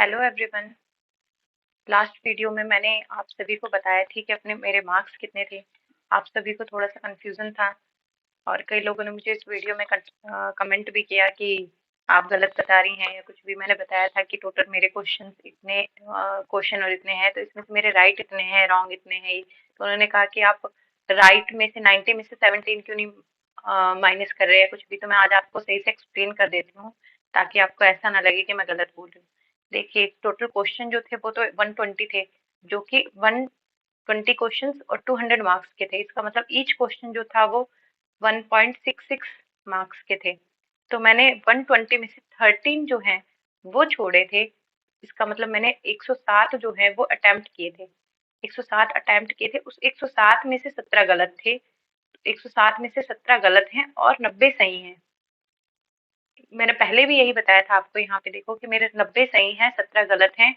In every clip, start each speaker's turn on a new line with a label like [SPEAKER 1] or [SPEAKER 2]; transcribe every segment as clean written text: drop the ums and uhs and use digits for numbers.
[SPEAKER 1] Hello everyone. Last video में मैंने आप सभी को बताया थी कि अपने मेरे मार्क्स कितने थे। आप सभी को थोड़ा सा कंफ्यूजन था और कई लोगों ने मुझे इस वीडियो में कमेंट भी किया कि आप गलत बता रही हैं या कुछ भी। मैंने बताया था कि टोटल मेरे क्वेश्चन इतने क्वेश्चन और इतने हैं, तो इसमें से मेरे राइट इतने हैं, रॉन्ग इतने हैं। तो उन्होंने कहा कि आप राइट में से 90 में से 17 क्यों नहीं माइनस कर रहे हैं कुछ भी। तो मैं आज आपको सही से एक्सप्लेन कर देती हूँ ताकि आपको ऐसा ना लगे कि मैं गलत बोल रही हूँ। देखिए, टोटल क्वेश्चन जो थे वो तो 120 थे, जो कि 120 क्वेश्चंस और 200 मार्क्स के थे। इसका मतलब ईच क्वेश्चन जो था वो 1.66 मार्क्स के थे। तो मैंने 120 में से 13 जो हैं वो छोड़े थे। इसका मतलब मैंने 107 जो है वो अटेम्प्ट किए थे। 107 अटेम्प्ट किए थे, उस 107 में से 17 गलत थे। 107 में से 17 गलत हैं और 90 सही हैं। मैंने पहले भी यही बताया था आपको। यहाँ पे देखो कि मेरे 90 सही हैं, 17 गलत हैं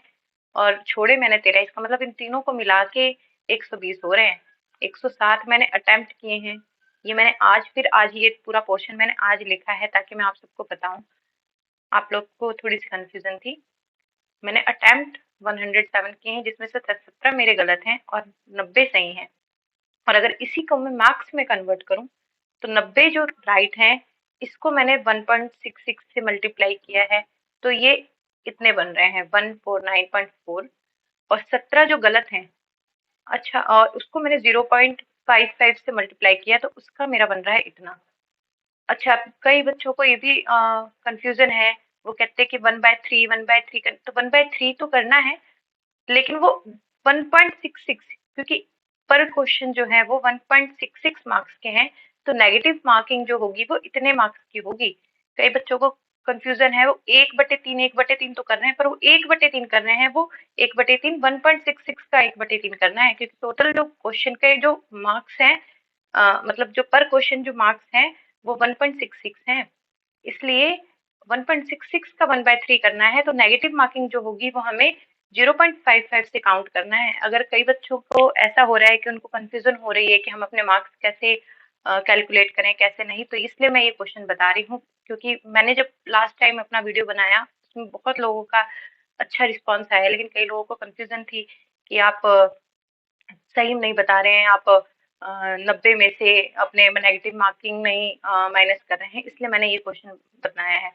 [SPEAKER 1] और छोड़े मैंने 13। इसका मतलब इन तीनों को मिला के 120 हो रहे हैं। 107 मैंने अटेम्प्ट किए हैं। ये मैंने आज ये पूरा पोर्शन मैंने आज लिखा है ताकि मैं आप सबको बताऊं। आप लोग को थोड़ी सी कंफ्यूजन थी। मैंने अटेम्प्ट 107 किए हैं, जिसमें से 17 मेरे गलत हैं और 90 सही हैं। और अगर इसी को मैं मार्क्स में कन्वर्ट करूं तो 90 जो राइट हैं, इसको मैंने 1.66 से मल्टीप्लाई किया है, तो ये इतने बन रहे हैं 149.4। और 17 जो गलत हैं, अच्छा, और उसको मैंने 0.55 से मल्टीप्लाई किया तो उसका मेरा बन रहा है इतना। अच्छा, कई बच्चों को ये भी कंफ्यूजन है। वो कहते हैं कि 1/3 1/3 तो 1/3 तो करना है, लेकिन वो 1.66, क्योंकि पर क्वेश्चन जो है वो 1.66 मार्क्स के हैं, तो नेगेटिव मार्किंग जो होगी वो इतने मार्क्स की होगी। कई बच्चों को कंफ्यूजन है, वो 1/3 1/3 तो कर रहे हैं, पर वो 1/3 कर रहे हैं, वो 1/3 1.66 का 1/3 करना है, क्योंकि टोटल जो क्वेश्चन के जो मार्क्स हैं, मतलब जो पर क्वेश्चन जो मार्क्स हैं वो 1.66 हैं। इसलिए 1.66 का 1/3 करना है, तो नेगेटिव मार्किंग जो होगी वो हमें 0.55 से काउंट करना है। अगर कई बच्चों को ऐसा हो रहा है कि उनको कंफ्यूजन हो रही है कि हम अपने मार्क्स कैसे कैलकुलेट करें कैसे नहीं, तो इसलिए मैं ये क्वेश्चन बता रही हूँ। क्योंकि मैंने जब लास्ट टाइम अपना वीडियो बनाया उसमें बहुत लोगों का अच्छा रिस्पॉन्स आया, लेकिन कई लोगों को कंफ्यूजन थी कि आप सही नहीं बता रहे हैं, आप 90 में से अपने नेगेटिव मार्किंग नहीं माइनस कर रहे हैं, इसलिए मैंने ये क्वेश्चन बनाया है।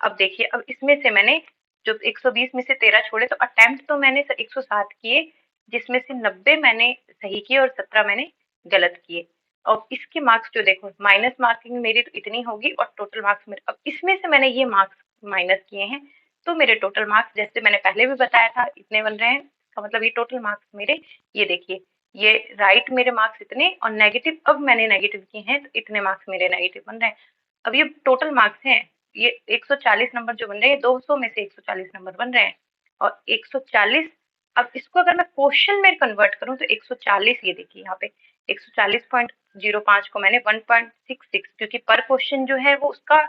[SPEAKER 1] अब देखिए, अब इसमें से मैंने जो 120 में से 13 छोड़े, तो अटेम्प्ट तो मैंने 107 किए, जिसमें से 90 मैंने सही किए और 17 मैंने गलत किए। और इसके मार्क्स जो देखो, माइनस मार्किंग मेरी तो इतनी होगी और टोटल मार्क्स मेरे, अब इसमें से मैंने ये मार्क्स माइनस किए हैं, तो मेरे टोटल मार्क्स जैसे मैंने पहले भी बताया था इतने बन रहे हैं। इसका मतलब ये टोटल मार्क्स मेरे, ये देखिए, ये राइट मेरे मार्क्स इतने और नेगेटिव अब मैंने नेगेटिव किए हैं, तो इतने मार्क्स मेरे नेगेटिव बन रहे हैं। अब ये टोटल मार्क्स हैं, ये 140 नंबर जो बन रहे हैं, 200 में से 140 नंबर बन रहे हैं। और 140, अब इसको अगर मैं क्वेश्चन में कन्वर्ट करूं तो 140, ये देखिए यहाँ पे 140.05 को मैंने 1.66, क्योंकि पर क्वेश्चन जो है वो उसका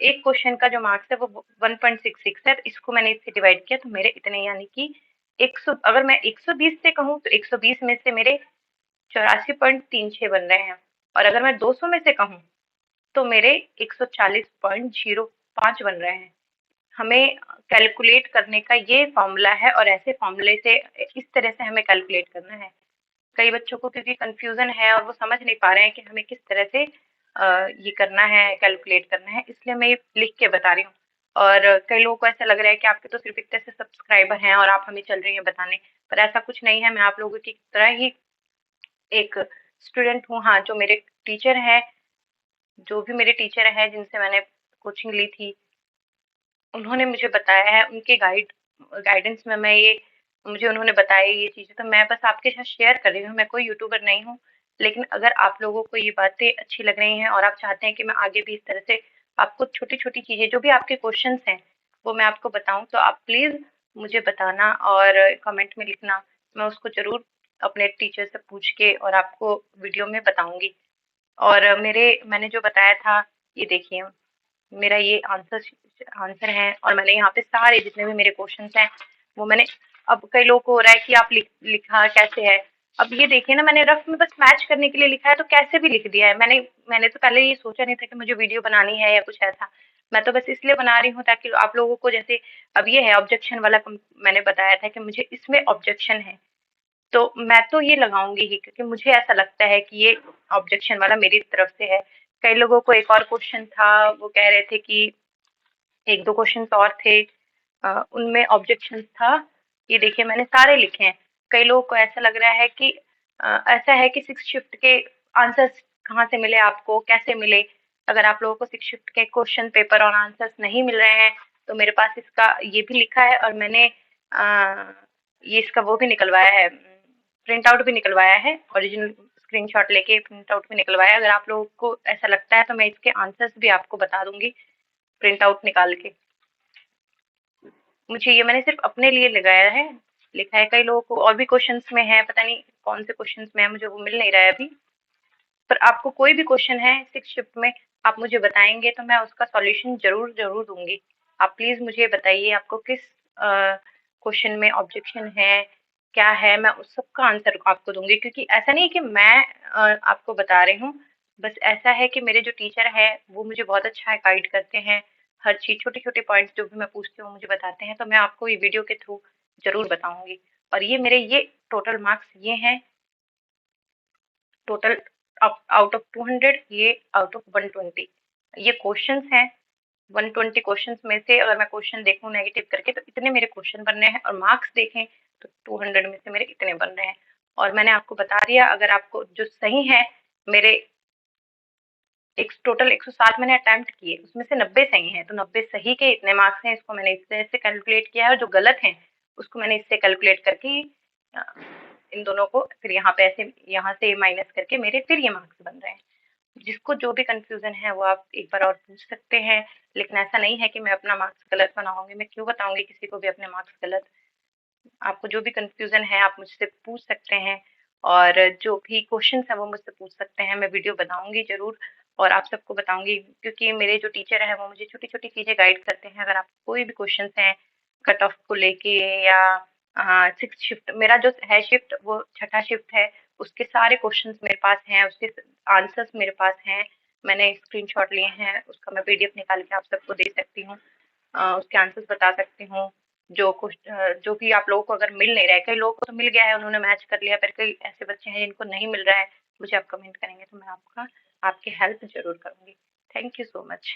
[SPEAKER 1] एक क्वेश्चन का जो मार्क्स है वो 1.66 है, तो इसको मैंने इससे डिवाइड किया तो मेरे इतने, यानी कि 100, अगर मैं 120 से कहूँ तो 120 में से मेरे 84.36 बन रहे हैं। और अगर मैं 200 में से कहूँ तो मेरे 140.05 बन रहे हैं। हमें कैलकुलेट करने का ये फॉर्मूला है और ऐसे फॉर्मूले से इस तरह से हमें कैलकुलेट करना है। कई बच्चों को क्योंकि कंफ्यूजन है और वो समझ नहीं पा रहे हैं कि हमें किस तरह से ये करना है, कैलकुलेट करना है, इसलिए मैं ये लिख के बता रही हूँ। और कई लोगों को ऐसा लग रहा है कि आपके तो सिर्फ इतने से सब्सक्राइबर हैं और आप हमें चल रही हैं बताने, पर ऐसा कुछ नहीं है। मैं आप लोगों की तरह ही एक स्टूडेंट हूँ। हाँ, जो मेरे टीचर हैं, जो भी मेरे टीचर हैं जिनसे मैंने कोचिंग ली थी, उन्होंने मुझे बताया है, उनके गाइडेंस में मैं ये, मुझे उन्होंने बताया ये चीज़ें, तो मैं बस आपके साथ शेयर कर रही हूँ। मैं कोई यूट्यूबर नहीं हूँ, लेकिन अगर आप लोगों को ये बातें अच्छी लग रही हैं और आप चाहते हैं कि मैं आगे भी इस तरह से आपको छोटी-छोटी चीज़ें, जो भी आपके क्वेश्चंस हैं, वो मैं आपको बताऊँ, तो आप प्लीज़ मुझे बताना और कमेंट में लिखना। मैं उसको ज़रूर अपने टीचर से पूछ के और आपको वीडियो में बताऊँगी। और मैंने जो बताया था, ये देखिए, मेरा ये आंसर है और मैंने यहाँ पे सारे जितने भी मेरे क्वेश्चंस हैं वो मैंने, अब कई लोगों को हो रहा है कि आप लिखा कैसे है। अब ये देखिए ना, मैंने रफ में बस मैच करने के लिए लिखा है, तो कैसे भी लिख दिया है। मैंने तो पहले ये सोचा नहीं था कि मुझे वीडियो बनानी है या कुछ ऐसा। मैं तो बस इसलिए बना रही हूँ ताकि आप लोगों को, जैसे अब ये है ऑब्जेक्शन वाला, मैंने बताया था कि मुझे इसमें ऑब्जेक्शन है, तो मैं तो ये लगाऊंगी ही, क्योंकि मुझे ऐसा लगता है कि ये ऑब्जेक्शन वाला मेरी तरफ से है। कई लोगों को एक और क्वेश्चन था, वो कह रहे थे कि एक दो क्वेश्चन और थे, उनमें ऑब्जेक्शन था। ये देखिए मैंने सारे लिखे हैं। कई लोगों को ऐसा लग रहा है कि ऐसा है कि सिक्स शिफ्ट के आंसर्स कहाँ से मिले आपको, कैसे मिले। अगर आप लोगों को सिक्स शिफ्ट के क्वेश्चन पेपर और आंसर्स नहीं मिल रहे हैं, तो मेरे पास इसका ये भी लिखा है, और मैंने ये इसका वो भी निकलवाया है, प्रिंट आउट भी निकलवाया है, ओरिजिनल स्क्रीनशॉट लेके प्रिंट आउट भी निकलवाया है। अगर आप लोगों को ऐसा लगता है तो मैं इसके आंसर्स भी आपको बता दूंगी प्रिंट आउट निकाल के। मुझे ये मैंने सिर्फ अपने लिए लगाया है, लिखा है। कई लोगों को और भी क्वेश्चंस में है, पता नहीं कौन से क्वेश्चंस में है, मुझे वो मिल नहीं रहा है अभी। पर आपको कोई भी क्वेश्चन है सिक्स शिफ्ट में, आप मुझे बताएंगे तो मैं उसका सॉल्यूशन जरूर जरूर दूंगी। आप प्लीज मुझे बताइए आपको किस क्वेश्चन में ऑब्जेक्शन है, क्या है, मैं उस सब का आंसर आपको दूंगी। क्योंकि ऐसा नहीं है कि मैं आपको बता रही हूँ, बस ऐसा है कि मेरे जो टीचर है वो मुझे बहुत अच्छा गाइड करते हैं। हर चीज, छोटे छोटे पॉइंट्स जो भी मैं पूछती हूँ मुझे बताते हैं, तो मैं आपको ये वीडियो के थ्रू जरूर बताऊंगी। और ये मेरे ये टोटल मार्क्स ये हैं, टोटल आउट ऑफ 200, ये आउट ऑफ 120। ये क्वेश्चंस हैं, 120 क्वेश्चंस में से अगर मैं क्वेश्चन देखूं नेगेटिव करके तो इतने मेरे क्वेश्चन बन रहे हैं, और मार्क्स देखें तो 200 में से मेरे इतने बन रहे हैं। और मैंने आपको बता दिया, अगर आपको जो सही है, मेरे एक टोटल 160 मैंने अटेम्प्ट किए, उसमें से 90 सही हैं, तो 90 सही के इतने मार्क्स हैं। इसको मैंने इस तरह से कैलकुलेट किया है, और जो गलत हैं उसको मैंने इससे कैलकुलेट करके इन दोनों को फिर यहाँ पे ऐसे यहाँ से माइनस करके मेरे फिर ये मार्क्स बन रहे हैं। जिसको जो भी कंफ्यूजन है वो आप एक बार और पूछ सकते हैं, लेकिन ऐसा नहीं है कि मैं अपना मार्क्स गलत बनाऊंगी। मैं क्यों बताऊंगी किसी को भी अपने मार्क्स गलत। आपको जो भी कंफ्यूजन है आप मुझसे पूछ सकते हैं, और जो भी क्वेश्चन है वो मुझसे पूछ सकते हैं। मैं वीडियो बनाऊंगी जरूर और आप सबको बताऊंगी, क्योंकि मेरे जो टीचर है वो मुझे छोटी छोटी चीजें गाइड करते हैं। अगर आपको कोई भी क्वेश्चन है कट ऑफ को लेके, या सिक्स शिफ्ट मेरा जो है शिफ्ट वो छठा शिफ्ट है, उसके सारे क्वेश्चंस मेरे पास हैं, उसके आंसर्स मेरे पास हैं। मैंने स्क्रीनशॉट लिए हैं, उसका मैं पीडीएफ निकाल के आप सबको दे सकती हूँ, उसके आंसर्स बता सकती हूँ। जो कुछ जो भी आप लोगों को अगर मिल नहीं रहा है, कई लोगों को तो मिल गया है, उन्होंने मैच कर लिया, पर कई ऐसे बच्चे हैं जिनको नहीं मिल रहा है, मुझे आप कमेंट करेंगे तो मैं आपका आपकी हेल्प जरूर करूंगी। Thank you so much.